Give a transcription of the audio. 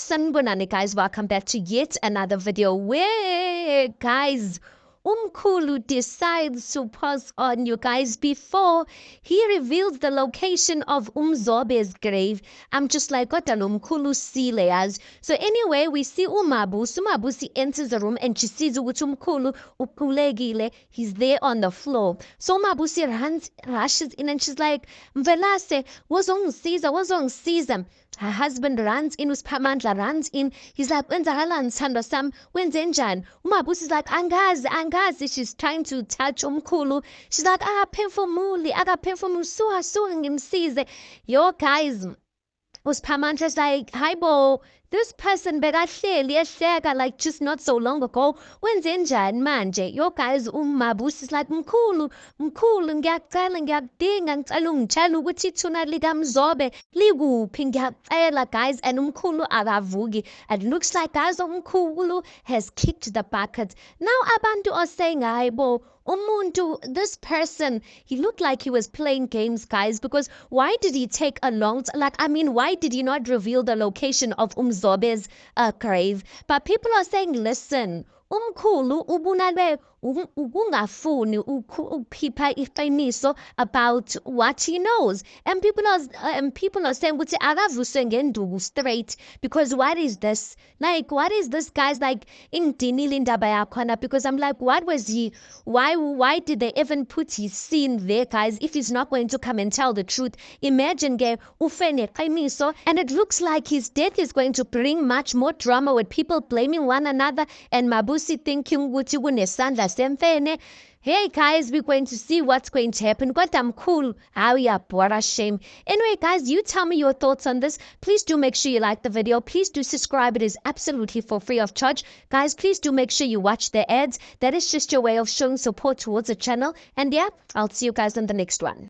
Sanibonani guys, welcome back to yet another video where guys Umkhulu decides to pause on you guys before he reveals the location of Umzobe's grave. I'm just like, what an Umkhulu sileas. So anyway, we see Umabusi enters the room and she sees Umkhulu upulegile. He's there on the floor. So Umabusi rushes in and she's like, Mvelase, what's Caesar? Her husband runs in, uSiphamandla runs in. He's like, wenzakalani sithandwa sami, wenzenjani? Umabusi is like, angazi. She's trying to touch Umkhulu. She's like, akaphefumuli, suha ngimsize. Yo guys, uSiphamandla's like, hi bo, this person bekahleli ehleka like just not so long ago. Wenzenjani manje? Yo guys, Umabusi is like, mkhulu, ngiyacela ngiyakudinga ngicela ungitshela ukuthi ithuna likaMzobe likuphi ngiyacela guys. And Umkhulu akavuki. And it looks like guys Umkhulu has kicked the bucket. Now abantu are saying, hayi bo, umuntu, this person, he looked like he was playing games guys, because why did he take a long why did he not reveal the location of Umzobe's grave? But people are saying, listen, Umkhulu ubunalwe ukungafuni ukuphipha iqiniso about what he knows, and people are saying ukuthi akavuswe ngenduku straight, because what is this, like what is this guys, like ingidinile indaba yakhona, because I'm like, what was he, why did they even put his scene there guys if he's not going to come and tell the truth? Imagine ke ufe neqiniso, and it looks like his death is going to bring much more drama with people blaming one another and Mabusi thinking ukuthi kunesandla semfene. Hey guys, we're going to see what's going to happen. I'm cool. How ya bora shame. Anyway guys, you tell me your thoughts on this. Please do make sure you like the video. Please do subscribe. It is absolutely for free of charge. Guys, please do make sure you watch the ads. That is just your way of showing support towards the channel. And yeah, I'll see you guys on the next one.